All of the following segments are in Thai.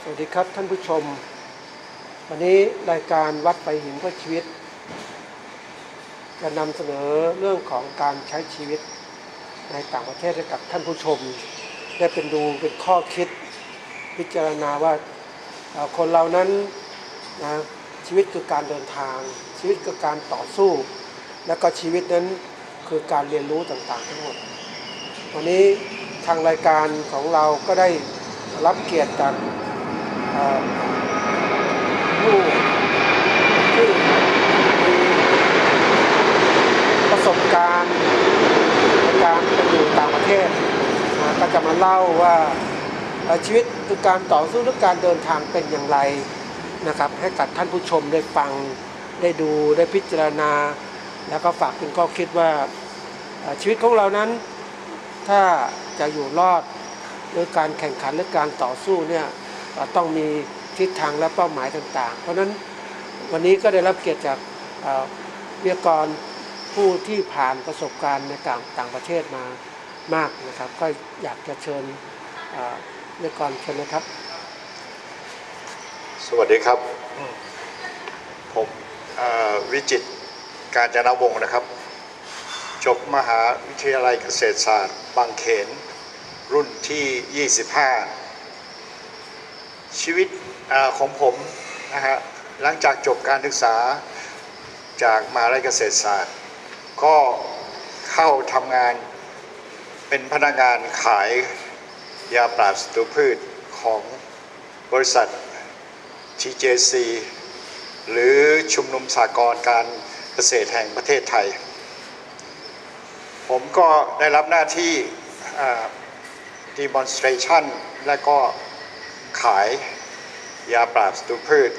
สวัสดีครับท่านผู้ชมวันนี้รายการวัดไปหินเพื่อชีวิตจะนำเสนอเรื่องของการใช้ชีวิตในต่างประเทศให้กับท่านผู้ชมได้เป็นข้อคิดพิจารณาว่าคนเรานั้นนะชีวิตคือการเดินทางชีวิตคือการต่อสู้และก็ชีวิตนั้นคือการเรียนรู้ต่างๆทั้งหมดวันนี้ทางรายการของเราก็ได้รับเกียรติจากผู้ที่มีประสบการณ์ในการไปอยู่ต่างประเทศก็จะมาเล่าว่าชีวิตคือการต่อสู้หรือการเดินทางเป็นอย่างไรนะครับให้กับท่านผู้ชมได้ฟังได้ดูได้พิจารณาแล้วก็ฝากเป็นข้อคิดว่าชีวิตของเรานั้นถ้าจะอยู่รอดหรือการแข่งขันหรือการต่อสู้เนี่ยต้องมีทิศทางและเป้าหมายต่างๆเพราะฉะนั้นวันนี้ก็ได้รับเกียรติจากวิทยากรผู้ที่ผ่านประสบการณ์ในต่างประเทศมามากนะครับก็อยากจะเชิญวิทยากรเชิญนะครับสวัสดีครับผมวิจิตรกาญจนวงศ์นะครับจบมหาวิทยาลัยเกษตรศาสตร์บางเขนรุ่นที่25ชีวิตของผมนะฮะหลังจากจบการศึกษาจากมหาวิทยาลัยเกษตรศาสตร์ก็เข้าทำงานเป็นพนักงานขายยาปราบศัตรูพืชของบริษัท TJC หรือชุมนุมสหกรณ์การเกษตรแห่งประเทศไทยผมก็ได้รับหน้าที่demonstration และก็ขายยาปราบศัตรูพืช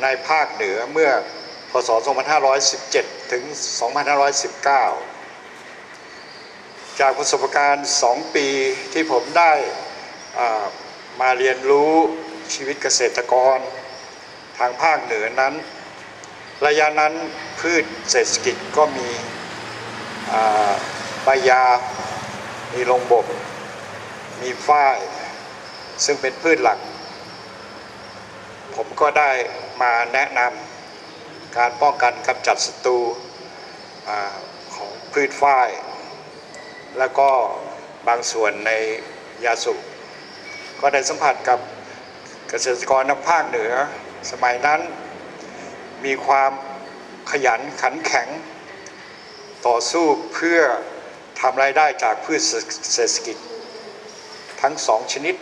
ในภาคเหนือเมื่อพศ 2517 ถึง 2519 จากประสบการณ์ 2 ปีที่ผมได้มาเรียนรู้ชีวิตเกษตรกรทางภาคเหนือนั้นระยะนั้นพืชเศรษฐกิจก็มีใบยามีลงบบมีฝ้ายซึ่งเป็นพืชหลักผมก็ได้มาแนะนำการป้องกันกำจัดศัตรูของพืชฝ้ายแล้วก็บางส่วนในยาสูบก็ได้สัมผัสกับเกษตรกรในภาคเหนือสมัยนั้นมีความขยันขันแข็งต่อสู้เพื่อทำรายได้จากพืชเศรษฐกิจทั้ง2ชนิด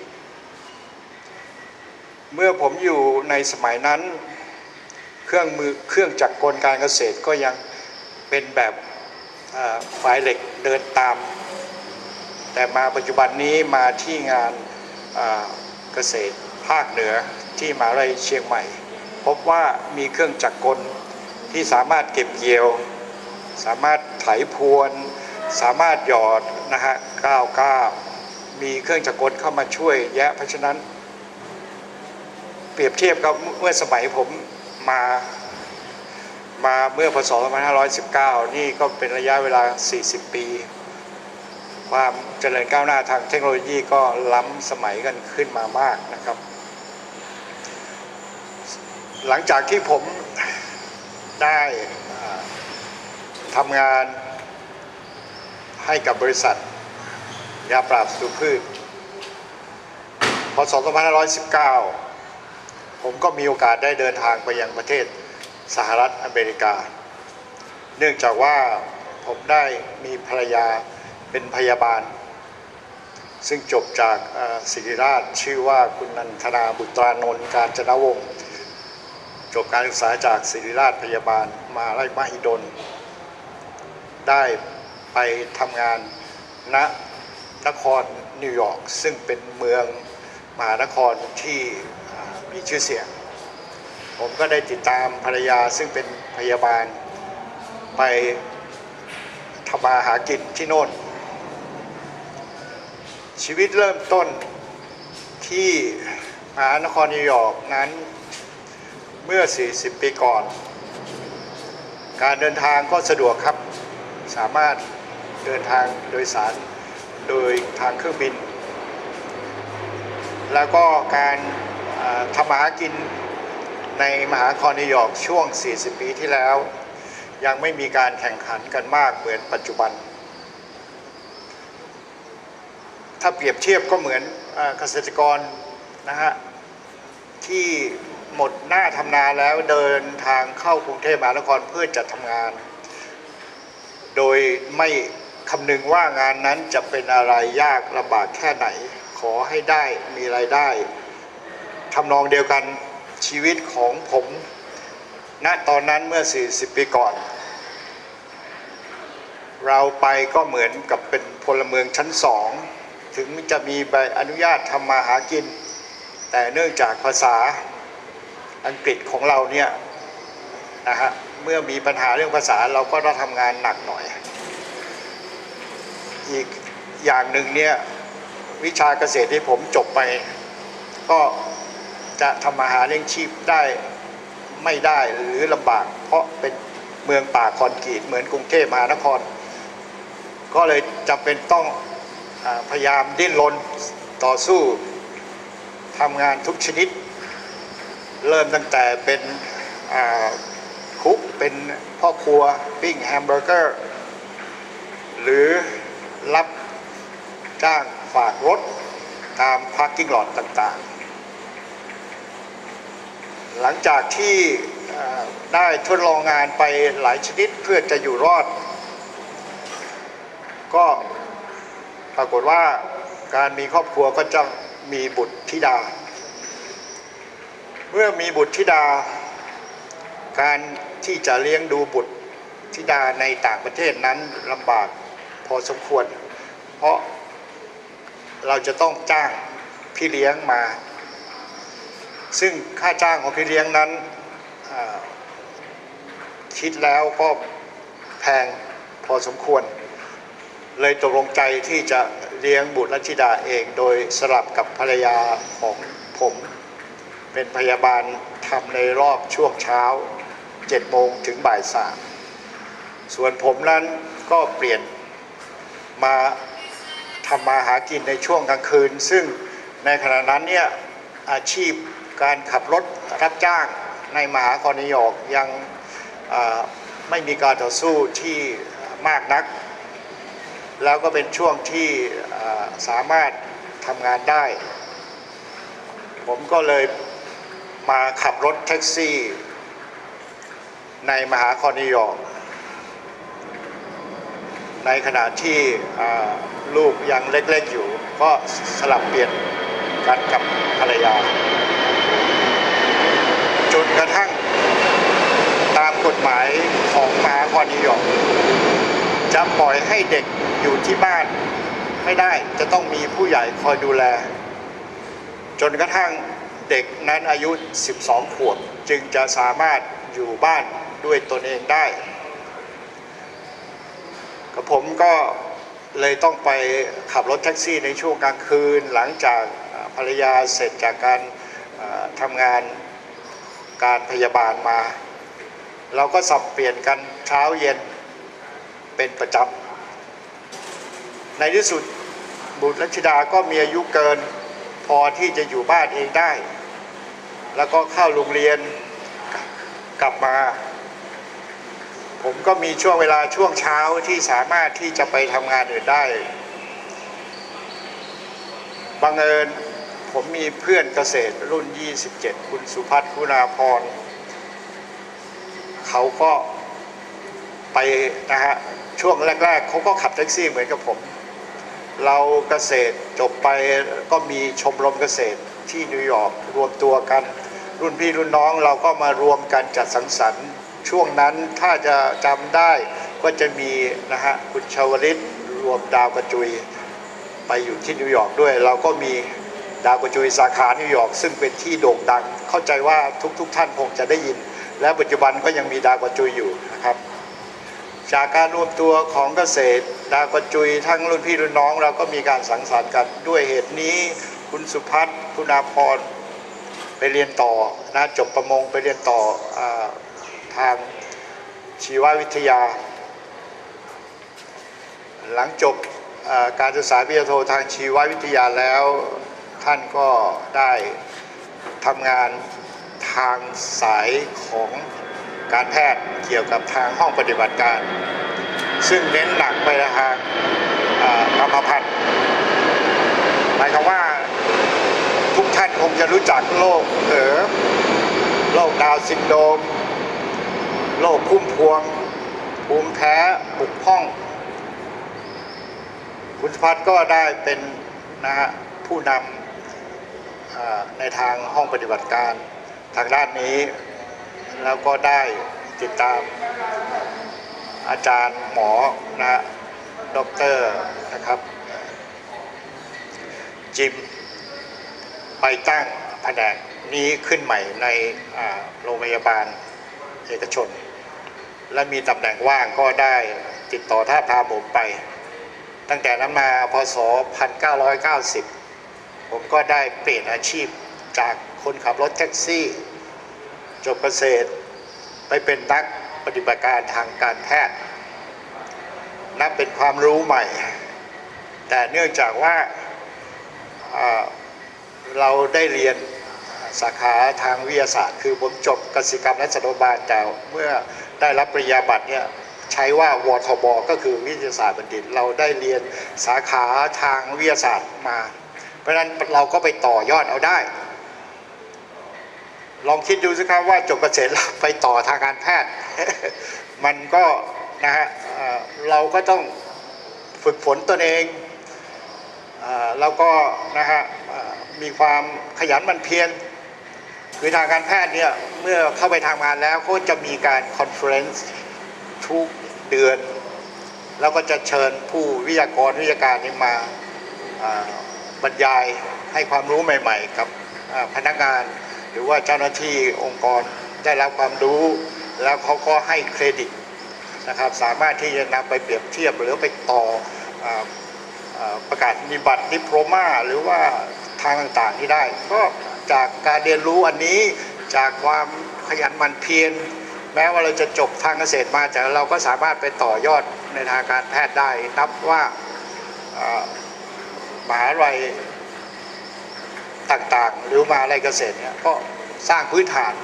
เมื่อผมอยู่ในสมัยนั้นเครื่องจักรกลการเกษตรก็ยังเป็นแบบฝายเหล็กเดินตามแต่มาปัจจุบันนี้มาที่งานเกษตรภาคเหนือที่มหาวิทยาลัยเชียงใหม่พบว่ามีเครื่องจักรกลที่สามารถเก็บเกี่ยวสามารถไถพรวนสามารถหยอดนะฮะก้าวมีเครื่องจักรกลเข้ามาช่วยแยะเพราะฉะนั้นเปรียบเทียบกับเมื่อสมัยผมมาเมื่อพศ 2519 นี่ก็เป็นระยะเวลา40 ปีความเจริญก้าวหน้าทางเทคโนโลยีก็ล้ำสมัยกันขึ้นมามากนะครับหลังจากที่ผมได้ทำงานให้กับบริษัทยาปราบศัตรูพืชพศ 2519 ผมก็มีโอกาสได้เดินทางไปยังประเทศสหรัฐอเมริกาเนื่องจากว่าผมได้มีภรรยาเป็นพยาบาลซึ่งจบจากศิริราชชื่อว่าคุณนันทนาบุตรานนท์กาญจนวงศ์จบการศึกษาจากศิริราชพยาบาลมหาวิทยาลัยมหิดลได้ไปทำงานณนครนิวยอร์กซึ่งเป็นเมืองมหานครที่มีชื่อเสียงผมก็ได้ติดตามภรรยาซึ่งเป็นพยาบาลไปทำมาหากินที่โน่นชีวิตเริ่มต้นที่มหานครนิวยอร์กนั้นเมื่อ40 ปีก่อนการเดินทางก็สะดวกครับสามารถเดินทางโดยสารโดยทางเครื่องบิน แล้วก็การ ทำมาหากินในมหานครนิวยอร์กช่วง 40 ปีที่แล้วยังไม่มีการแข่งขันกันมากเหมือนปัจจุบันถ้าเปรียบเทียบก็เหมือนเกษตรกรนะฮะที่หมดหน้าทำนาแล้วเดินทางเข้ากรุงเทพมหานครเพื่อจะทำงานโดยไม่คำนึงว่างานนั้นจะเป็นอะไรยากลำบากแค่ไหนขอให้ได้มีรายได้ทำนองเดียวกันชีวิตของผมณตอนนั้นเมื่อ 40 ปีก่อนเราไปก็เหมือนกับเป็นพลเมืองชั้นสองถึงจะมีใบอนุญาตทำมาหากินแต่เนื่องจากภาษาอังกฤษของเราเนี่ยนะฮะเมื่อมีปัญหาเรื่องภาษาเราก็ต้องทำงานหนักหน่อยอีกอย่างหนึ่งเนี่ยวิชาเกษตรที่ผมจบไปก็จะทำมาหาเลี้ยงชีพได้ไม่ได้หรือลำบากเพราะเป็นเมืองป่าคอนกรีตเหมือนกรุงเทพมหานครก็เลยจำเป็นต้องพยายามดิ้นรนต่อสู้ทำงานทุกชนิดเริ่มตั้งแต่เป็นคุกเป็นพ่อครัวปิ้งแฮมเบอร์เกอร์หรือรับจ้างฝากรถตามพาร์กิ้งลอตต่างๆหลังจากที่ได้ทดลองงานไปหลายชนิดเพื่อจะอยู่รอดก็ปรากฏว่าการมีครอบครัวก็จะมีบุตรธิดาเมื่อมีบุตรธิดาการที่จะเลี้ยงดูบุตรธิดาในต่างประเทศนั้นลำบากพอสมควรเพราะเราจะต้องจ้างพี่เลี้ยงมาซึ่งค่าจ้างของพี่เลี้ยงนั้นคิดแล้วก็แพงพอสมควรเลยตกลงใจที่จะเลี้ยงบุตรและธิดาเองโดยสลับกับภรรยาของผมเป็นพยาบาลทำในรอบช่วงเช้า 7 โมงถึงบ่าย 3ส่วนผมนั้นก็เปลี่ยนมาทำมาหากินในช่วงกลางคืนซึ่งในขณะนั้นเนี่ยอาชีพการขับรถรับจ้างในมหานครนิวยอร์กยังไม่มีการต่อสู้ที่มากนักแล้วก็เป็นช่วงที่สามารถทำงานได้ผมก็เลยมาขับรถแท็กซี่ในมหานครนิวยอร์กในขณะที่ลูกยังเล็กๆอยู่ก็สลับเปลี่ยนกันกับภรรยาจนกระทั่งตามกฎหมายของมหานครนิวยอร์กจะปล่อยให้เด็กอยู่ที่บ้านไม่ได้จะต้องมีผู้ใหญ่คอยดูแลจนกระทั่งเด็กนั้นอายุ 12 ขวบจึงจะสามารถอยู่บ้านด้วยตนเองได้กับผมก็เลยต้องไปขับรถแท็กซี่ในช่วงกลางคืนหลังจากภรรยาเสร็จจากการทำงานการพยาบาลมาเราก็สับเปลี่ยนกันเช้าเย็นเป็นประจำในที่สุดบุตรและธิดาก็มีอายุเกินพอที่จะอยู่บ้านเองได้แล้วก็เข้าโรงเรียนกลับมาผมก็มีช่วงเวลาช่วงเช้าที่สามารถที่จะไปทำงานอื่นได้บังเอิญผมมีเพื่อนเกษตรรุ่น 27 คุณสุพัฒน์ คุณาพรเขาก็ไปนะฮะช่วงแรกๆเขาก็ขับแท็กซี่เหมือนกับผมเราเกษตรจบไปก็มีชมรมเกษตรที่นิวยอร์กรวมตัวกันรุ่นพี่รุ่นน้องเราก็มารวมกันจัดสังสรรค์ช่วงนั้นถ้าจะจำได้ก็จะมีนะฮะคุณชวลิตรวมดาวกระจุยไปอยู่ที่นิวยอร์กด้วยเราก็มีดาวกระจุยสาขานิวยอร์กซึ่งเป็นที่โด่งดังเข้าใจว่าทุกท่านคงจะได้ยินและปัจจุบันก็ยังมีดาวกระจุยอยู่นะครับจากการรวมตัวของเกษตรดาวกระจุยทั้งรุ่นพี่รุ่นน้องเราก็มีการสังสรรค์กันด้วยเหตุนี้คุณสุพัฒน์ คุณาพรไปเรียนต่อนะจบประมงไปเรียนต่อทางชีววิทยาหลังจบการศึกษาปริญญาโททางชีววิทยาแล้วท่านก็ได้ ทำงานทางสายของการแพทย์เกี่ยวกับทางห้องปฏิบัติการซึ่งเน้นหนักไปทางกรรมพันธุ์หมายความว่าทุกท่านคงจะรู้จักโรคโรคดาวน์ซินโดรมโรคพุ่มพวงภูมิแพ้บุกห้องคุณสุพัฒน์ก็ได้เป็นผู้นำในทางห้องปฏิบัติการทางด้านนี้แล้วก็ได้ติดตามอาจารย์หมอด็อกเตอร์นะครับจิมไปตั้งแผนกนี้ขึ้นใหม่ในโรงพยาบาลเอกชนและมีตำแหน่งว่างก็ได้ติดต่อท้าบทามผมไปตั้งแต่นั้นมาพศ 1990 ผมก็ได้เปลี่ยนอาชีพจากคนขับรถแท็กซี่จบเกษตรไปเป็นนักปฏิบัติการทางการแพทย์นับเป็นความรู้ใหม่แต่เนื่องจากว่าเราได้เรียนสาขาทางวิทยาศาสตร์คือผมจบกสิกรรมและสัตวบาลแต่เมื่อได้รับปริญญาบัตรเนี่ยใช้ว่าวทบก็คือวิทยาศาสตร์บัณฑิตเราได้เรียนสาขาทางวิทยาศาสตร์มาเพราะฉะนั้นเราก็ไปต่อยอดเอาได้ลองคิดดูสิครับว่าจบเกษตรไปต่อทางการแพทย์ มันก็เราก็ต้องฝึกฝนตนเองแล้วก็มีความขยันหมั่นเพียรคือทางการแพทย์เนี่ยเมื่อเข้าไปทำงานแล้วก็จะมีการคอนเฟอเรนซ์ทุกเดือนแล้วก็จะเชิญผู้วิทยากรวิทยาการนี้มาบรรยายให้ความรู้ใหม่ๆกับพนักงานหรือว่าเจ้าหน้าที่องค์กรได้รับความรู้แล้วเขาก็ให้เครดิตนะครับสามารถที่จะนำไปเปรียบเทียบหรือไปต่อประกาศนียบัตรดิโพลมาหรือว่าทางต่างๆที่ได้ก็จากการเรียนรู้อันนี้จากความขยันหมั่นเพียรแม้ว่าเราจะจบทางเกษตรมาแต่เราก็สามารถไปต่อยอดในทางการแพทย์ได้นับว่ามหาวิทยาลัยต่างๆหรือมหาวิทยาลัยเกษตรเนี่ยก็สร้างพื้นฐาน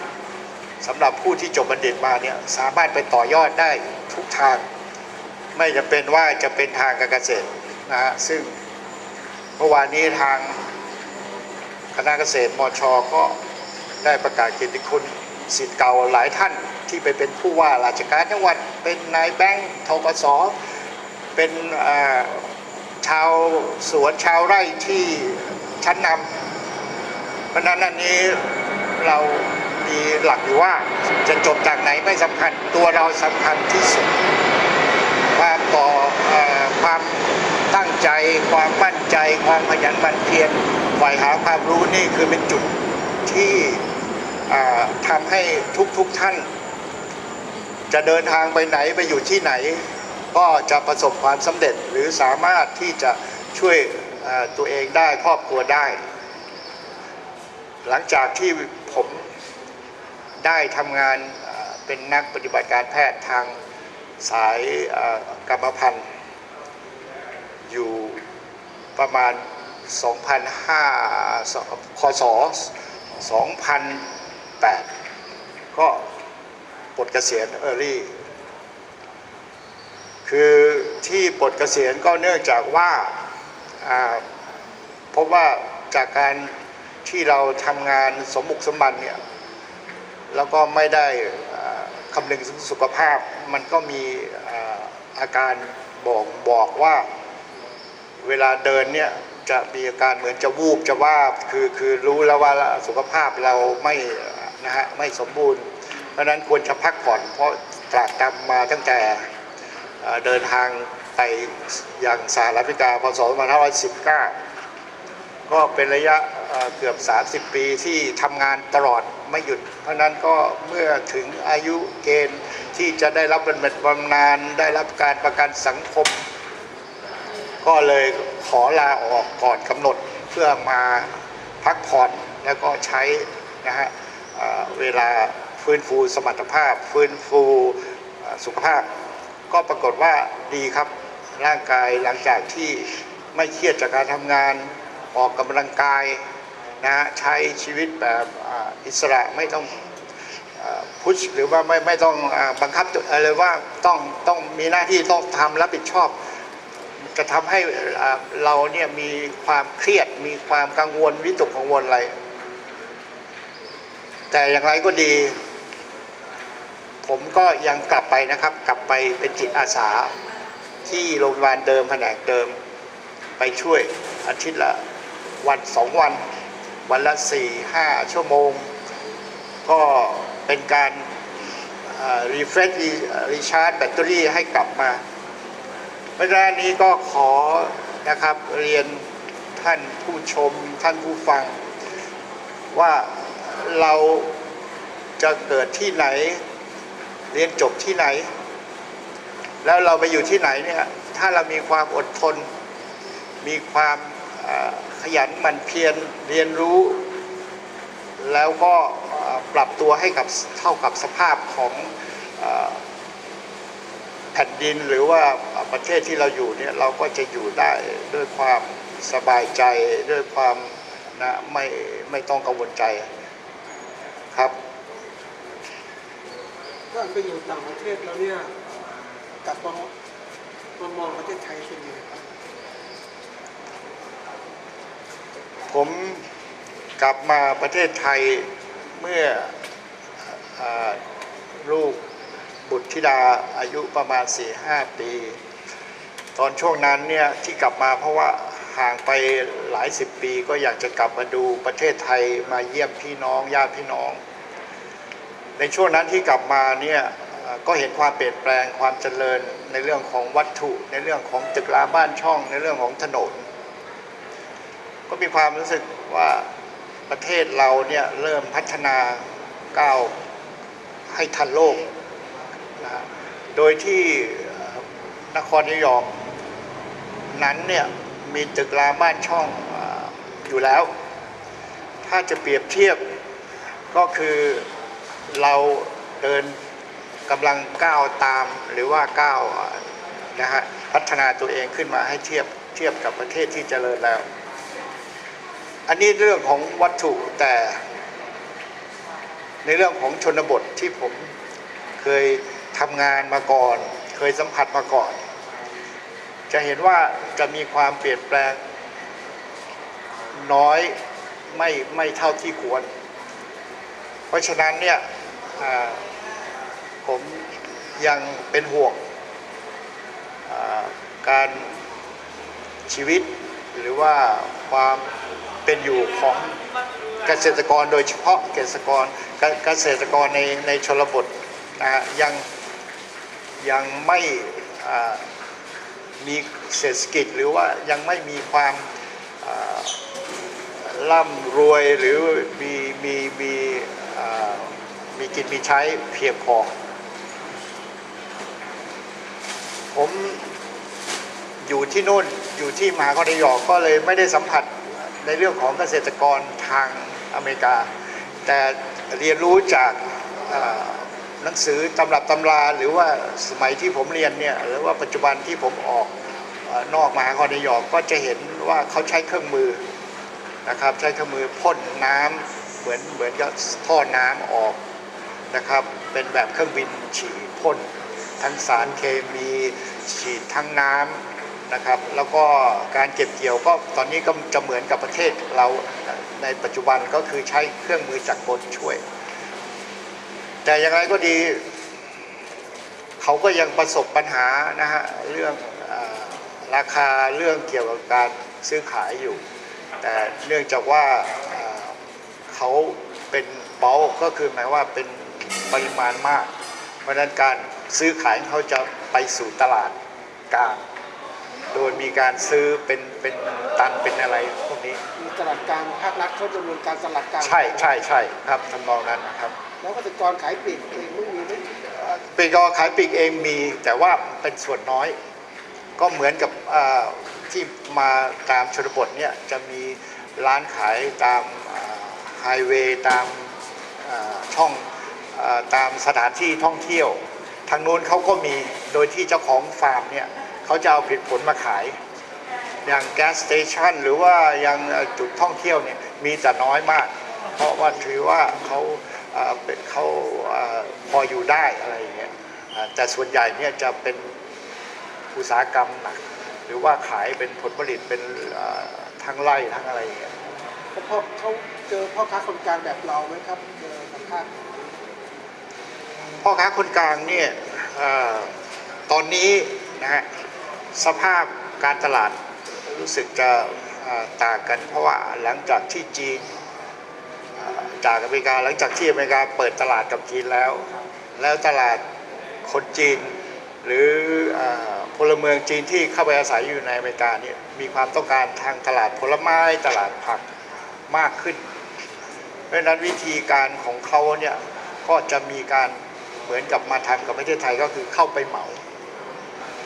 สำหรับผู้ที่จบบัณฑิตมาเนี่ยสามารถไปต่อยอดได้ทุกทางไม่จำเป็นว่าจะเป็นทางการเกษตรซึ่งเมื่อวานนี้ทางคณะเกษตรมช.ก็ได้ประกาศเกียรติคุณศิษย์เก่าหลายท่านที่ไปเป็นผู้ว่าราชการจังหวัดเป็นนายแบงค์ธกส.เป็นชาวสวนชาวไร่ที่ชั้นนำเพราะนั้นอันนี้เรามีหลักอยู่ว่าจะจบจากไหนไม่สำคัญตัวเราสำคัญที่สุดความตั้งใจความมั่นใจความขยันหมั่นเพียรใฝ่หาความรู้นี่คือเป็นจุดที่ทำให้ทุกท่านจะเดินทางไปไหนไปอยู่ที่ไหนก็จะประสบความสำเร็จหรือสามารถที่จะช่วยตัวเองได้ครอบครัวได้หลังจากที่ผมได้ทำงานเป็นนักปฏิบัติการแพทย์ทางสายกรรมพันธุ์อยู่ประมาณ คศ 2008 ก็ปลดเกษียณearly คือที่ปลดเกษียณก็เนื่องจากว่าพบว่าจากการที่เราทำงานสมบุกสมบันเนี่ยแล้วก็ไม่ได้คำนึงถึงสุขภาพมันก็มีอาการบอกว่าเวลาเดินเนี่ยจะมีอาการเหมือนจะวูบจะว่าคือรู้แล้วว่าสุขภาพเราไม่สมบูรณ์เพราะนั้นควรจะพักผ่อนเพราะตรากตรำมาตั้งแต่เดินทางไปยังสหรัฐอเมริกาพศ 2519 ก็เป็นระยะเกือบ 30 ปีที่ทำงานตลอดไม่หยุดเพราะนั้นก็เมื่อถึงอายุเกณฑ์ที่จะได้รับบำนาญได้รับการประกันสังคมก็เลยขอลาออกก่อนกำหนดเพื่อมาพักผ่อนแล้วก็ใช้เวลาฟื้นฟูสมรรถภาพฟื้นฟูสุขภาพก็ปรากฏว่าดีครับร่างกายหลังจากที่ไม่เครียดจากการทำงานออกกำลังกาย นะฮะใช้ชีวิตแบบอิสระไม่ต้องพุชหรือว่าไม่ต้องบังคับอะไรว่าต้องมีหน้าที่ต้องทำรับผิดชอบจะทำให้เราเนี่ยมีความเครียดมีความกังวลวิตกกังวลอะไรแต่อย่างไรก็ดีผมก็ยังกลับไปนะครับกลับไปเป็นจิตอาสาที่โรงพยาบาลเดิมแผนกเดิมไปช่วยอาทิตย์ละวัน2 วันวันละ 4-5 ชั่วโมงก็เป็นการรีเฟรชรีชาร์จแบตเตอรี่ให้กลับมาเวลานี้ก็ขอนะครับเรียนท่านผู้ชมท่านผู้ฟังว่าเราจะเกิดที่ไหนเรียนจบที่ไหนแล้วเราไปอยู่ที่ไหนเนี่ยถ้าเรามีความอดทนมีความขยันหมั่นเพียรเรียนรู้แล้วก็ปรับตัวให้กับเท่ากับสภาพของแผ่นดินหรือว่าประเทศที่เราอยู่เนี่ยเราก็จะอยู่ได้ด้วยความสบายใจด้วยความนะไม่ต้องกังวลใจครับถ้าไปอยู่ต่างประเทศแล้วเนี่ยกลับมามองประเทศไทยเป็นยังไงครับผมกลับมาประเทศไทยเมื่อลูกบุตรธิดาอายุประมาณ 4-5 ปีตอนช่วงนั้นเนี่ยที่กลับมาเพราะว่าห่างไปหลาย10 ปีก็อยากจะกลับมาดูประเทศไทยมาเยี่ยมพี่น้องญาติพี่น้องในช่วงนั้นที่กลับมาเนี่ยก็เห็นความเปลี่ยนแปลงความเจริญในเรื่องของวัตถุในเรื่องของตึกราบ้านช่องในเรื่องของถนนก็มีความรู้สึกว่าประเทศเราเนี่ยเริ่มพัฒนาก้าวให้ทันโลกนะโดยที่นครนิวยอร์กนั้นเนี่ยมีตึกราบ้านช่องอยู่แล้วถ้าจะเปรียบเทียบก็คือเราเดินกำลังก้าวตามหรือว่าก้าวนะฮะพัฒนาตัวเองขึ้นมาให้เทียบกับประเทศที่เจริญแล้วอันนี้เรื่องของวัตถุแต่ในเรื่องของชนบทที่ผมเคยทำงานมาก่อนเคยสัมผัสมาก่อนจะเห็นว่าจะมีความเปลี่ยนแปลงน้อยไม่เท่าที่ควรเพราะฉะนั้นเนี่ยผมยังเป็นห่วงการชีวิตหรือว่าความเป็นอยู่ของเกษตรกรโดยเฉพาะเกษตรกรในชนบทนะฮะยังไม่มีเศรษฐกิจหรือว่ายังไม่มีความร่ำรวยหรือมีกินมีใช้เพียงพอผมอยู่ที่นู่นอยู่ที่มหานครนิวยอร์กก็เลยไม่ได้สัมผัสในเรื่องของเกษตรกรทางอเมริกาแต่เรียนรู้จากหนังสือตำรับตำราหรือว่าสมัยที่ผมเรียนเนี่ยหรือว่าปัจจุบันที่ผมออกนอกมหานครนิวยอร์กก็จะเห็นว่าเขาใช้เครื่องมือนะครับใช้เครื่องมือพ่นน้ำเหมือนกับท่อน้ำออกนะครับเป็นแบบเครื่องบินฉีดพ่นทั้งสารเคมีฉีดทั้งน้ำนะครับแล้วก็การเก็บเกี่ยวก็ตอนนี้ก็จะเหมือนกับประเทศเราในปัจจุบันก็คือใช้เครื่องมือจักรกลช่วยแต่อย่างไรก็ดีเขาก็ยังประสบปัญหานะฮะเรื่องราคาเรื่องเกี่ยวกับการซื้อขายอยู่แต่เนื่องจากว่าเขาเป็นเบลค์ก็คือหมายว่าเป็นปริมาณมากเพราะฉะนั้นการซื้อขายเขาจะไปสู่ตลาดกลางโดยมีการซื้อเป็นตันเป็นอะไรพวกนี้มีตลาดกลางภาครัฐเขาดำเนินการตลาดกลางใช่ครับทำนองนั้นนะครับแล้วเกษตรกรขายปลีกเองไม่มีไหมเป็นก็ขายปลีกเองมีแต่ว่าเป็นส่วนน้อยก็เหมือนกับที่มาตามชนบทเนี่ยจะมีร้านขายตามไฮเวย์ตามช่องตามสถานที่ท่องเที่ยวทางโน้นเขาก็มีโดยที่เจ้าของฟาร์มเนี่ยเขาจะเอาผลิตผลมาขายอย่างแก๊สสเตชันหรือว่าอย่างจุดท่องเที่ยวเนี่ย มีแต่น้อยมาก เพราะว่าถือว่าเขาเป็นเขาพออยู่ได้อะไรอย่างเงี้ยแต่ส่วนใหญ่เนี่ยจะเป็นอุตสาหกรรมหนักหรือว่าขายเป็นผลผลิตเป็นทั้งไร่ทั้งอะไรอย่างเงี้ย เพราะเขาเจอพ่อค้าคนกลางแบบเราไหมครับเจอสัมภาษณ์ พ่อค้าคนกลางเนี่ยตอนนี้นะฮะสภาพการตลาดรู้สึกจะต่างกันเพราะว่าหลังจากที่จีนจากอเมริกาหลังจากที่อเมริกาเปิดตลาดกับจีนแล้วตลาดคนจีนหรือพลเมืองจีนที่เข้าไปอาศัยอยู่ในอเมริกาเนี่ยมีความต้องการทางตลาดผลไม้ตลาดผักมากขึ้นเพราะฉะนั้นวิธีการของเขาเนี่ยก็จะมีการเหมือนกับมาทำกับประเทศไทยก็คือเข้าไปเหมา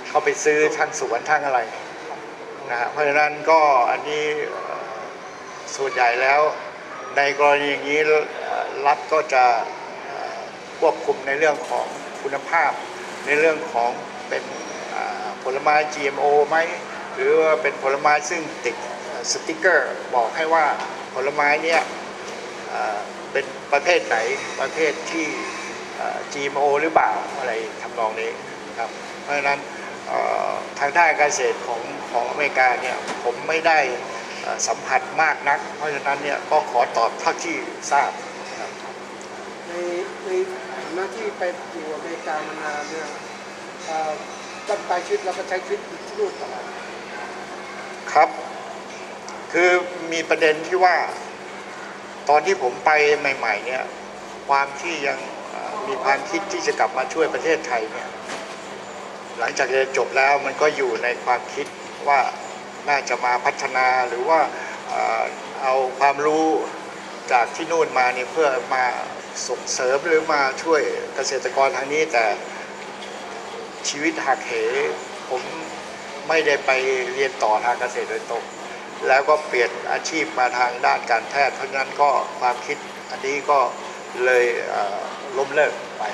เข้าไปซื้อทั้งสวนทั้งอะไรนะฮะเพราะฉะนั้นก็อันนี้ส่วนใหญ่แล้วในกรณีอย่างนี้รัฐก็จะควบคุมในเรื่องของคุณภาพในเรื่องของเป็นผลไม้ GMO ไหมหรือว่าเป็นผลไม้ซึ่งติดสติ๊กเกอร์บอกให้ว่าผลไม้เนี้ยเป็นประเภทไหนประเภทที่GMO หรือเปล่าอะไรทำนองนี้ครับเพราะฉะนั้นทางด้านการเกษตรของอเมริกาเนี่ยผมไม่ได้สัมผัสมากนักเพราะฉะนั้นเนี่ยก็ขอตอบเท่าที่ทราบครับในหน้าที่ไปอยู่อเมริกามานานเนี่ยตั้งแต่ชีวิตเราก็ใช้ชีวิตที่นู่นตลอดครับคือมีประเด็นที่ว่าตอนที่ผมไปใหม่ๆเนี่ยความที่ยังมีความคิดที่จะกลับมาช่วยประเทศไทยเนี่ยหลังจากเรียนจบแล้วมันก็อยู่ในความคิดว่าน่าจะมาพัฒนาหรือว่าเอาความรู้จากที่นู่นมาเนี่ยเพื่อมาส่งเสริมหรือมาช่วยเกษตรกรทางนี้แต่ชีวิตหักเหผมไม่ได้ไปเรียนต่อทางเกษตรโดยตรงแล้วก็เปลี่ยนอาชีพมาทางด้านการแพทย์เพราะฉะนั้นก็ความคิดอันนี้ก็เลยล้มเลิกไป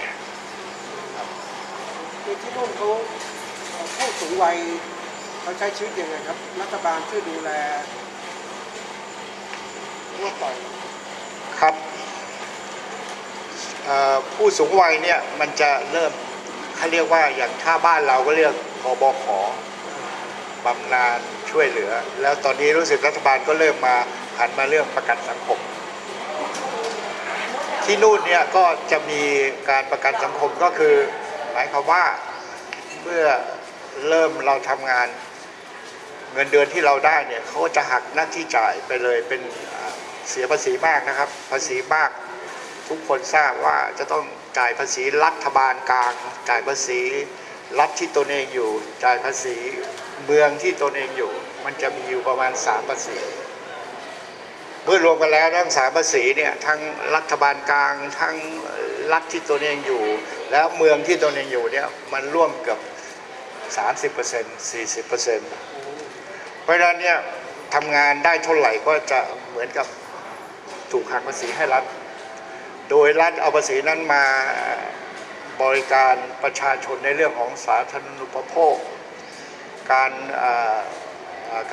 ในที่นู่นเขาผู้สูงวัยเขาใช้ชีวิตยังไงครับรัฐบาลช่วยดูแลว่าปล่อยครับผู้สูงวัยเนี่ยมันจะเริ่มเขาเรียกว่าอย่างถ้าบ้านเราก็เรียกพบข.บำนาญช่วยเหลือแล้วตอนนี้รู้สึกรัฐบาลก็เริ่มมาหันมาเรื่องประกันสังคมที่นู่นเนี่ยก็จะมีการประกันสังคมก็คือหมายความว่าเมื่อเริ่มเราทำงานเงินเดือนที่เราได้เนี่ยเขาจะหักหน้าที่จ่ายไปเลยเป็นเสียภาษีมากนะครับภาษีมากทุกคนทราบว่าจะต้องจ่ายภาษีรัฐบาลกลางจ่ายภาษีรัฐที่ตนเองอยู่จ่ายภาษีเมืองที่ตนเองอยู่มันจะมีอยู่ประมาณ3ภาษีเมื่อรวมกันแล้วทั้ง3ภาษีเนี่ยทั้งรัฐบาลกลางทั้งรัฐที่ตนเองอยู่แล้วเมืองที่ตนเองอยู่เนี่ยมันร่วมเกือบ30% 40%เพราะฉะนั้นเนี่ยทำงานได้เท่าไหร่ก็จะเหมือนกับถูกหักภาษีให้รัฐโดยรัฐเอาภาษีนั้นมาบริการประชาชนในเรื่องของสาธารณูปโภคก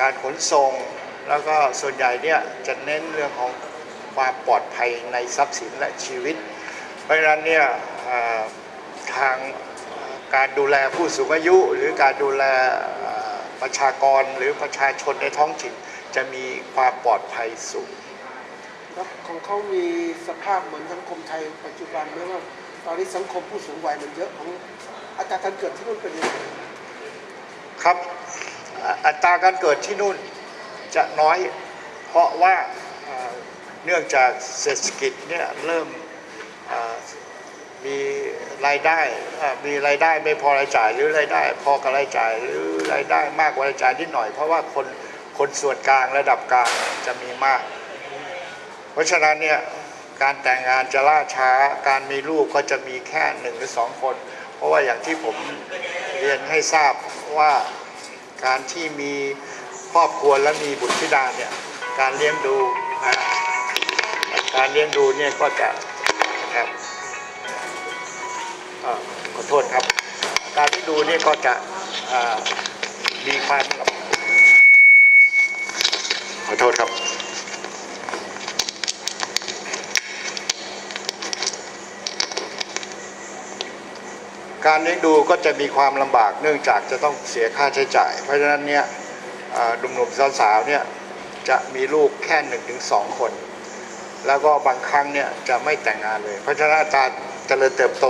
ารขนส่งแล้วก็ส่วนใหญ่เนี่ยจะเน้นเรื่องของความปลอดภัยในทรัพย์สินและชีวิตเพราะฉะนั้นเนี่ยทางการดูแลผู้สูงอายุหรือการดูแลประชากรหรือประชาชนในท้องถิ่นจะมีความปลอดภัยสูงของเขามีสภาพเหมือนสังคมไทยปัจจุบันไหมว่าตอนนี้สังคมผู้สูงวัยมันเยอะของอัตราการเกิดที่นู่นเป็นยังไงครับอัตราการเกิดที่นู่นจะน้อยเพราะว่าเนื่องจากเศรษฐกิจเนี่ยเริ่มมีรายได้ไม่พอรายจ่ายหรือรายได้พอกับรายจ่ายหรือรายได้มากกว่ารายจ่ายนิดหน่อยเพราะว่าคนส่วนกลางระดับกลางจะมีมากเพราะฉะนั้นเนี่ยการแต่งงานจะล่าช้าการมีลูกก็จะมีแค่1 หรือ 2 คนเพราะว่าอย่างที่ผมเรียนให้ทราบว่าการที่มีครอบครัวและมีบุตรธิดาเนี่ยการเลี้ยงดูเนี่ยก็จะครับขอโทษครับการที่ดูเนี่ยก็จะมีความขอโทษครับ การเลี้ยงดูก็จะมีความลำบากเนื่องจากจะต้องเสียค่าใช้จ่ายเพราะฉะนั้นเนี่ยหนุ่มๆสาวๆเนี่ยจะมีลูกแค่1-2 คนแล้วก็บางครั้งเนี่ยจะไม่แต่งงานเลยเพราะฉะนั้นอัตราเจริญเติบโต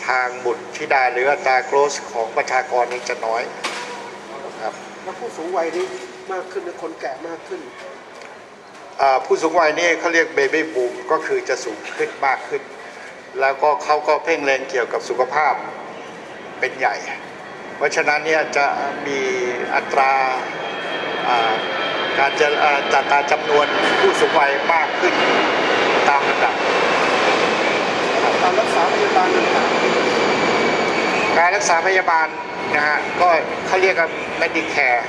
ทางบุตรธิดาหรืออัตราโกรธของประชากรนี่จะน้อยครับ แล้วผู้สูงวัยนี่มากขึ้นหรือคนแก่มากขึ้น ผู้สูงวัยนี่เขาเรียกเบบี้บูมก็คือจะสูงขึ้นมากขึ้นแล้วก็เขาก็เพ่งเล็งเกี่ยวกับสุขภาพเป็นใหญ่ เพราะฉะนั้นเนี่ยจะมีอัตราการจะอัตราจำนวนผู้สูงวัยมากขึ้นตามลำดับ การรักษาพยาบาลต่าง การรักษาพยาบาลนะฮะก็เขาเรียกกัน Medicare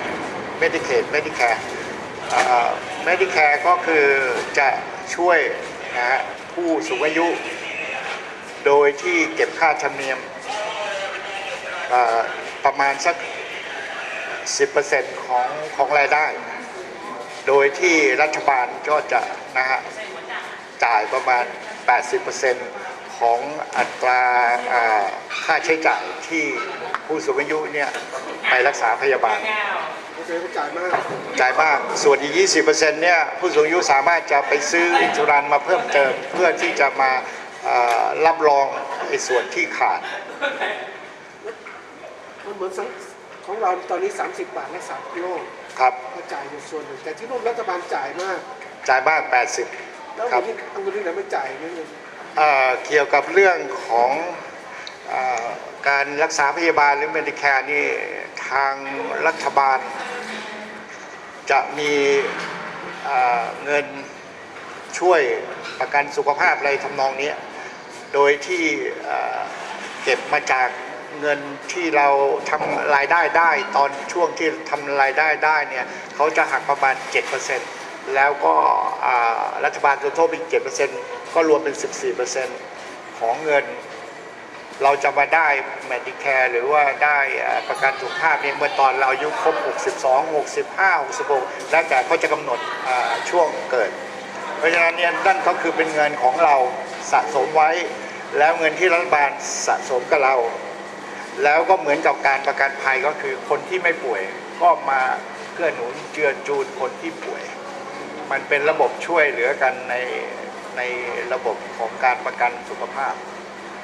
Medicaid Medicare Medicare ก็คือจะช่วยนะฮะผู้สูงอายุโดยที่เก็บค่าธรรมเนียมประมาณสัก 10% ของรายได้โดยที่รัฐบาลก็จะนะฮะจ่ายประมาณ 80% ของอัตราค่าใช้จ่ายที่ผู้สูงอายุเนี่ยไปรักษาพยาบาล ๆโอเคก็จ่ายมาก จ่ายมากส่วนอีก 20% เนี่ยผู้สูงอายุสามารถจะไปซื้ออินชูรันมาเพิ่มเติมเพื่อที่จะมารับรองไอ้ส่วนที่ขาด มันเหมือนของเราตอนนี้30 บาทรักษาโรค ครับ ก็จ่ายอยู่ส่วนหนึ่งแต่ที่นู่นรัฐบาลจ่ายมาก จ่ายมาก 80 แล้ว ครับ อังกฤษไหนไม่จ่ายนั่นเอง เกี่ยวกับเรื่องของการรักษาพยาบาลหรือ Medicare นี่ทางรัฐบาลจะมีเงินช่วยประกันสุขภาพอะไรทำนองนี้โดยที่เก็บมาจากเงินที่เราทำรายได้ได้ตอนช่วงที่ทำรายได้ได้เนี่ยเขาจะหักประมาณ 7% แล้วก็รัฐบาลจะทบอีก 7% ก็รวมเป็น 14% ของเงินเราจะมาได้ Medicare หรือว่าได้ประกันสุขภาพเนี่ยเมื่อตอนเราอายุครบ 62 65 66 แล้วแต่เขาจะกำหนดช่วงเกิด เพราะฉะนั้นเนี่ยนั่นก็คือเป็นเงินของเราสะสมไว้แล้วเงินที่รัฐบาลสะสมกับเราแล้วก็เหมือนกับการประกันภัยก็คือคนที่ไม่ป่วยก็มาเกื้อหนุนเจือจูนคนที่ป่วยมันเป็นระบบช่วยเหลือกันในระบบของการประกันสุขภาพ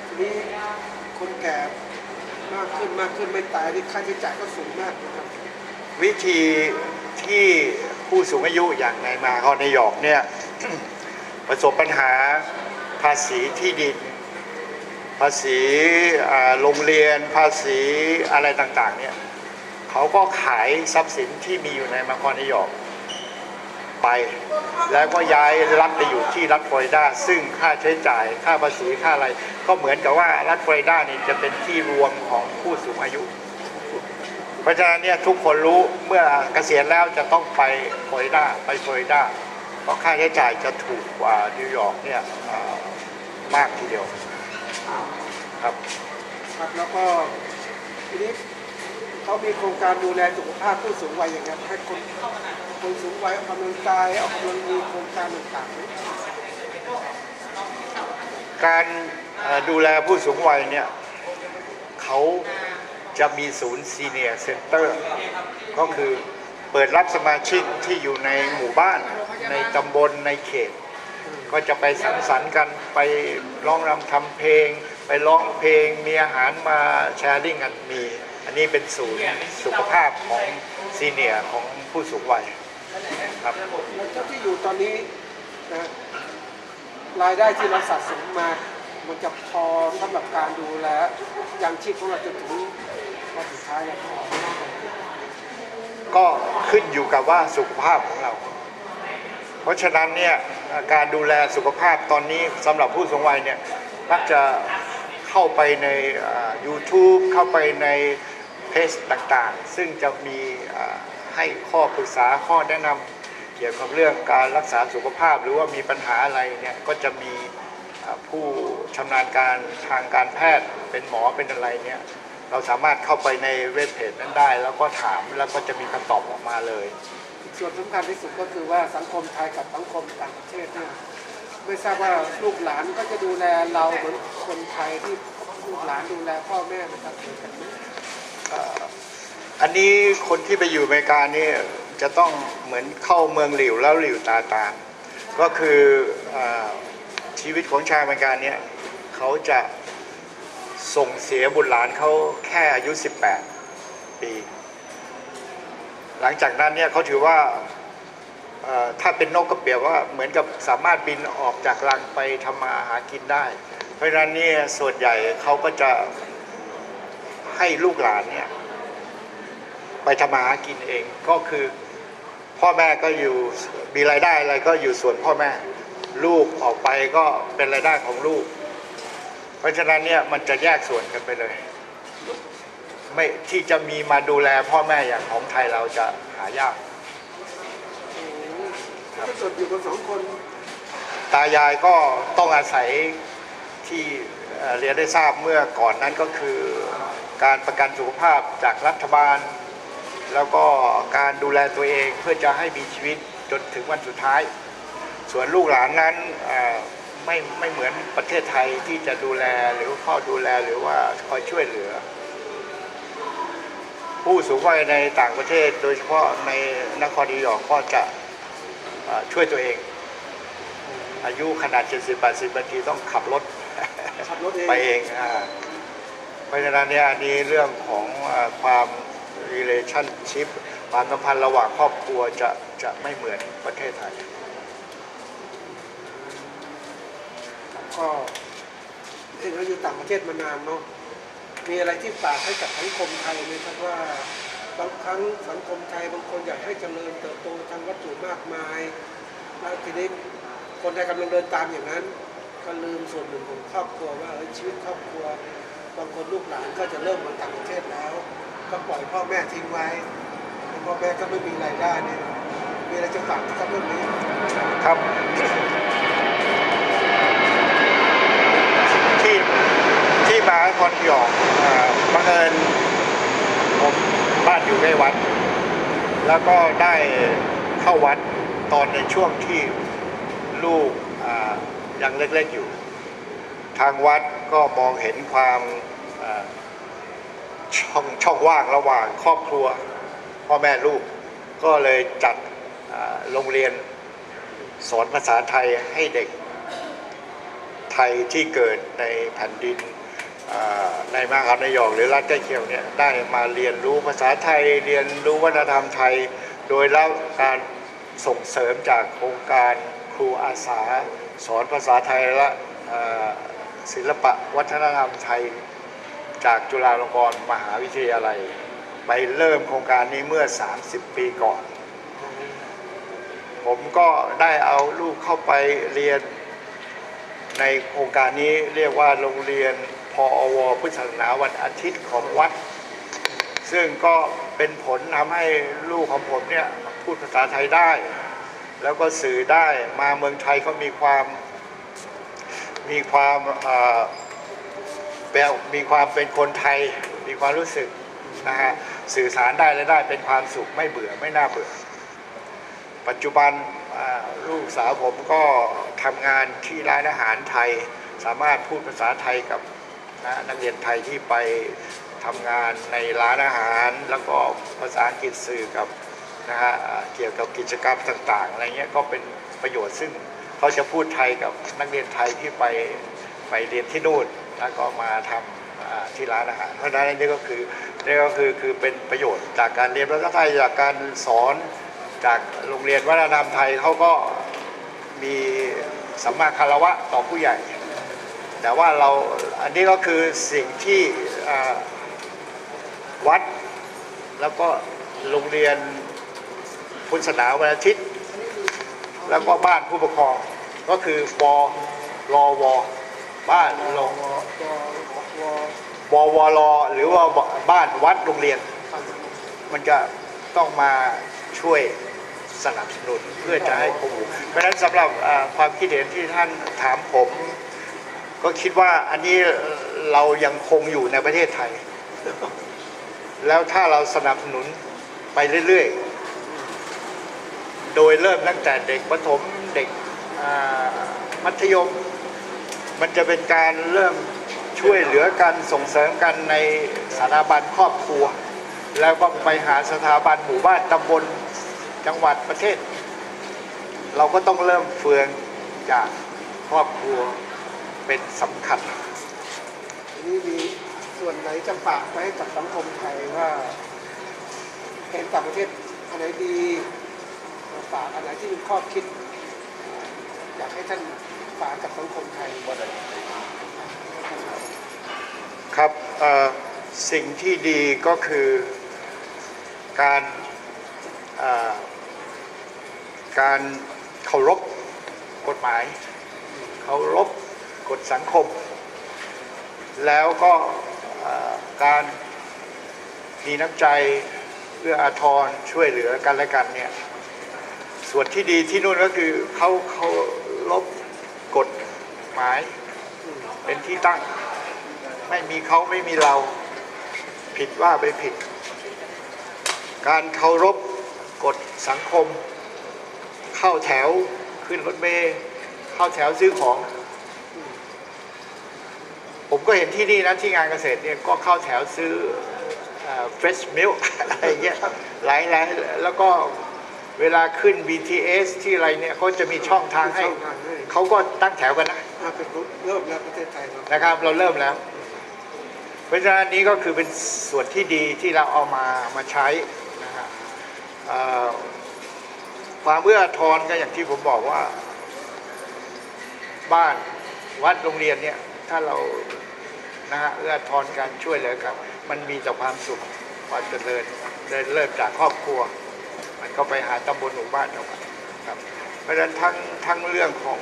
ทีนี้คนแก่มากขึ้นไม่ตายนี่ค่าใช้จ่ายก็สูงมากนะครับ วิธีที่ผู้สูงอายุอย่างในมาคอนายกเนี่ย ประสบปัญหาภาษีที่ดินภาษีโรงเรียนภาษีอะไรต่างๆเนี่ยเขาก็ขายทรัพย์สินที่มีอยู่ในมาคอนายกไปแล้วก็ย้ายรัฐไปอยู่ที่รัฐฟลอริดาซึ่งค่าใช้จ่ายค่าภาษีค่าอะไรก็เหมือนกับว่ารัฐฟลอริดานี่จะเป็นที่รวมของผู้สูงอายุ เพราะฉะนั้นเนี่ยทุกคนรู้เมื่อเกษียณแล้วจะต้องไปฟลอริดาเพราะค่าใช้จ่ายจะถูกกว่านิวยอร์กเนี่ยมากทีเดียวครับ ครับแล้วก็ทีนี้เขามีโครงการดูแลสุขภาพผู้สูงวัยอย่างไรให้คนสูงวัยออกกำลังกายออกกำลังมีโครงการต่างๆ การดูแลผู้สูงวัยเนี่ยเขาจะมีศูนย์ซีเนียร์เซ็นเตอร์ก็คือเปิดรับสมาชิกที่อยู่ในหมู่บ้านในตำบลในเขตก็จะไปสังสรรค์กันไปร้องรำทำเพลงไปร้องเพลงมีอาหารมาแชร์ริ่งกันมีอันนี้เป็นศูนย์สุขภาพของซีเนียร์ของผู้สูงวัยครับ แล้วเจ้าที่อยู่ตอนนี้นะรายได้ที่เราสะสมมามันจะพอสำหรับการดูแลยังชีพของเราจนถึงวันสุดท้ายแล้วพอ ก็ขึ้นอยู่กับว่าสุขภาพของเรา เพราะฉะนั้นเนี่ยการดูแลสุขภาพตอนนี้สำหรับผู้สูงวัยเนี่ยมักจะเข้าไปในYouTube เข้าไปในเพจต่างๆซึ่งจะมีให้ข้อปรึกษาข้อแนะนำเกี่ยวกับเรื่องการรักษาสุขภาพหรือว่ามีปัญหาอะไรเนี่ยก็จะมีผู้ชำนาญการทางการแพทย์เป็นหมอเป็นอะไรเนี่ยเราสามารถเข้าไปในเว็บเพจนั้นได้แล้วก็ถามแล้วก็จะมีคำตอบออกมาเลยส่วนสำคัญที่สุดก็คือว่าสังคมไทยกับสังคมต่างประเทศเนี่ยไม่ทราบว่าลูกหลานก็จะดูแลเราเหมือนคนไทยที่ ลูกหลานดูแลพ่อแม่นะครับ อันนี้คนที่ไปอยู่อเมริกานี่จะต้องเหมือนเข้าเมืองหลิวแล้วหลิวตาตามก็คือชีวิตของชาวอเมริกาเนี่ยเขาจะส่งเสียบุตรหลานเขาแค่อายุ 18 ปี หลังจากนั้นเนี่ยเขาถือว่าถ้าเป็นนกก็เปรียบว่าเหมือนกับสามารถบินออกจากรังไปทำมาหากินได้ เพราะฉะนั้นเนี่ยส่วนใหญ่เขาก็จะให้ลูกหลานเนี่ยไปทำมาหากินเองก็คือพ่อแม่ก็อยู่มีรายได้อะไรก็อยู่ส่วนพ่อแม่ลูกออกไปก็เป็นรายได้ของลูกเพราะฉะนั้นเนี่ยมันจะแยกส่วนกันไปเลยไม่ที่จะมีมาดูแลพ่อแม่อย่างของไทยเราจะหายากก็สดอยู่กัน2 คนตายายก็ต้องอาศัยที่เรียนได้ทราบเมื่อก่อนนั้นก็คือการประกันสุขภาพจากรัฐบาลแล้วก็การดูแลตัวเองเพื่อจะให้มีชีวิตจนถึงวันสุดท้ายส่วนลูกหลานนั้นไม่เหมือนประเทศไทยที่จะดูแลหรือพ่อดูแลหรือว่าคอยช่วยเหลือผู้สูงวัยในต่างประเทศโดยเฉพาะในนครนิวยอร์กก็จะช่วยตัวเองอายุขนาด 70-80 นาทีต้องขับรถไปเองเพราะฉะนั้นเนี่ยอันนี้เรื่องของความ relationship ความสัมพันธ์ระหว่างครอบครัวจะไม่เหมือนประเทศไทยก็เองเราอยู่ต่างประเทศมานานเนาะมีอะไรที่ฝากให้กับสังคมไทยไหมครับว่าบางครั้งสังคมไทยบางคนอยากให้เจริญเติบโตทางวัตถุมากมายแล้วทีนี้คนไทยกำลังเดินตามอย่างนั้นก็ลืมส่วนหนึ่งของครอบครัวว่าชีวิตครอบครัวบางคนลูกหลานก็จะเริ่มมาต่างประเทศแล้วก็ปล่อยพ่อแม่ทิ้งไว้พ่อแม่ก็ไม่มีรายได้เนี่ยมีอะไรจะฝากกับเรื่องนี้ครับที่มาคอนหยองบังเอิญผมบ้านอยู่ใกล้วัดแล้วก็ได้เข้าวัดตอนในช่วงที่ลูกยังเล็กๆอยู่ทางวัดก็มองเห็นความช่องว่างระหว่างครอบครัวพ่อแม่ลูกก็เลยจัดโรงเรียนสอนภาษาไทยให้เด็กไทยที่เกิดในแผ่นดินในมหานิวยอร์กหรือรัฐใกล้เคียงเนี่ยได้มาเรียนรู้ภาษาไทยเรียนรู้วัฒนธรรมไทยโดยแล้วการส่งเสริมจากโครงการครูอาสาสอนภาษาไทยและศิลปะวัฒนธรรมไทยจากจุฬาลงกรณ์มหาวิทยาลัยไปเริ่มโครงการนี้เมื่อ30 ปีก่อนผมก็ได้เอาลูกเข้าไปเรียนในโครงการนี้เรียกว่าโรงเรียนพอวพุทธศาสนาวันอาทิตย์ของวัดซึ่งก็เป็นผลทำให้ลูกของผมเนี่ยพูดภาษาไทยได้แล้วก็สื่อได้มาเมืองไทยก็มีความเป็นคนไทยมีความรู้สึกนะฮะสื่อสารได้และได้เป็นความสุขไม่เบื่อไม่น่าเบื่อปัจจุบันลูกสาวผมก็ทำงานที่ร้านอาหารไทยสามารถพูดภาษาไทยกับนักเรียนไทยที่ไปทำงานในร้านอาหารแล้วก็ภาษาอังกฤษสื่อกับนะฮะเกี่ยวกับกิจกรรมต่างๆอะไรเงี้ยก็เป็นประโยชน์ซึ่งเขาจะพูดไทยกับนักเรียนไทยที่ไปเรียนที่นู่นแล้วก็มาทำที่ร้านอาหารเพราะฉะนั้นนี่ก็คือเป็นประโยชน์จากการเรียนภาษาไทยจากการสอนจากโรงเรียนวัฒนธรรมไทยเขาก็มีสัมมาคารวะต่อผู้ใหญ่แต่ว่าอันนี้ก็คือสิ่งที่วัดแล้วก็โรงเรียนพุทธศาสนาวันอาทิตย์แล้วก็บ้านผู้ปกครองก็คือปรวบ้านลงบวรหรือว่าบ้านวัดโรงเรียนมันจะต้องมาช่วยสนับสนุนเพื่อจะให้คงอยู่เพราะฉะนั้นสำหรับความคิดเห็นที่ท่านถามผมก็คิดว่าอันนี้เรายังคงอยู่ในประเทศไทยแล้วถ้าเราสนับสนุนไปเรื่อยๆโดยเริ่มตั้งแต่เด็กประถมเด็กมัธยมมันจะเป็นการเริ่มช ช่วยเหลือกันส่งเสริมกันในสถาบันครอบครัว แล้วก็ไปหาสถาบันหมู่บ้านตำบลจังหวัดประเทศ เราก็ต้องเริ่มเฟืองจากครอบครัวเป็นสำคัญ ทีนี้มีส่วนไหนจะฝากไปให้กับสังคมไทยว่าเห็นต่างประเทศอันไหนดีฝากอันไหนที่เป็นข้อคิด อยากให้ท่านฝากกับสังคมไทย ครับสิ่งที่ดีก็คือการการเคารพกฎหมายเคารพกฎสังคม แล้วก็การมีน้ำใจเอื้ออาทรช่วยเหลือกันและกันเนี่ยส่วนที่ดีที่นู่นก็คือเขาลบกฎหมายเป็นที่ตั้งไม่มีเขาไม่มีเราผิดว่าไปผิดการเคารพกฎสังคมเข้าแถวขึ้นรถเมล์เข้าแถวซื้อของผมก็เห็นที่นี่นะที่งานเกษตรเนี่ยก็เข้าแถวซื้อfresh milk อะไรเงี้ยหลายแล้วก็เวลาขึ้น BTS ที่อะไรเนี่ยเขาจะมีช่องทางให้เขาก็ตั้งแถวกันนะเริ่มแล้วประเทศไทยนะครับเราเริ่มแล้วเพราะฉะนั้นนี้ก็คือเป็นส่วนที่ดีที่เราเอามาใช้นะฮะความเอื้ออาทรก็อย่างที่ผมบอกว่าบ้านวัดโรงเรียนเนี่ยถ้าเรานะฮะเอื้ออาทรการช่วยเหลือกันมันมีแต่ความสุขความเจริญเริ่มจากครอบครัวมันก็ไปหาตำบลหมู่บ้านเราครับเพราะฉะนั้นทั้งเรื่องของ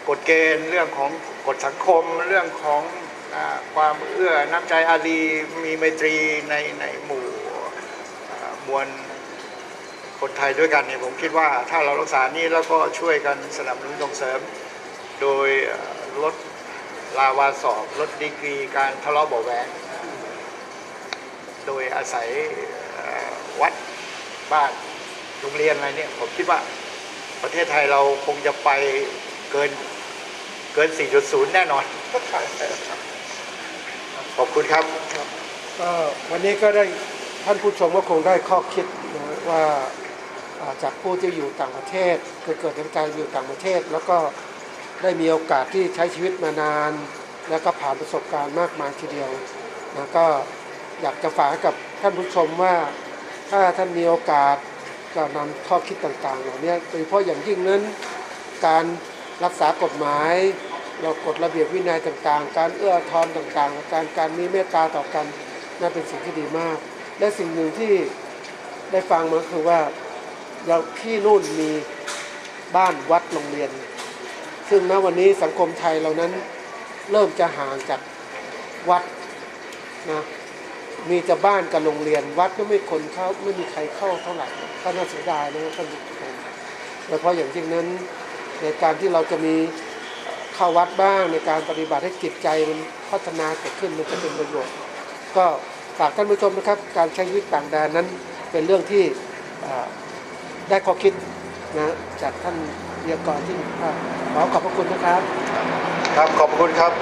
กฎเกณฑ์เรื่องของกฎสังคมเรื่องของความเอื้อน้ำใจอารีมีไมตรีในหมู่มวลคนไทยด้วยกันเนี่ยผมคิดว่าถ้าเรารักษานี้แล้วก็ช่วยกันสนับสนุนส่งเสริมโดยลดลาวาสอบลดดีกรีการทะเลาะเบาะแว้งโดยอาศัยวัดบ้านโรงเรียนอะไรเนี่ยผมคิดว่าประเทศไทยเราคงจะไปเกิน 4.0 แน่นอนขอบคุณครับก็วันนี้ก็ได้ท่านผู้ชมก็คงได้ข้อคิดนะว่าจากผู้ที่อยู่ต่างประเทศเกิดในการอยู่ต่างประเทศแล้วก็ได้มีโอกาสที่ใช้ชีวิตมานานแล้วก็ผ่านประสบการณ์มากมายทีเดียวนะก็อยากจะฝากกับท่านผู้ชมว่าถ้าท่านมีโอกาสก็นำข้อคิดต่างๆเหล่านี้โดยเฉพาะอย่างยิ่งนั้นการรักษากฎหมายเรากฎระเบียบวินัยต่างๆการเอื้ออาทรต่างๆการมีเมตตาต่อกันนั่นเป็นสิ่งที่ดีมากและสิ่งหนึ่งที่ได้ฟังมาคือว่าเราที่นู่นมีบ้านวัดโรงเรียนซึ่งณวันนี้สังคมไทยเรานั้นเริ่มจะห่างจากวัดนะมีแต่บ้านกับโรงเรียนวัดก็ไม่คนเข้าไม่มีใครเข้าเท่าไหร่ก็น่าเสียดายนะท่านผู้ชมโดยเฉพาะอย่างยิ่งนั้นในการที่เราจะมีเข้าวัดบ้างในการปฏิบัติให้จิตใจมันพัฒนาเกิดขึ้นมันจะเป็นประโยชน์ก็ฝากท่านผู้ชมนะครับการใช้ชีวิตต่างแดนนั้นเป็นเรื่องที่ได้ข้อคิดนะจากท่านวิทยากรที่ขอขอบพระคุณนะครับครับขอบคุณครับ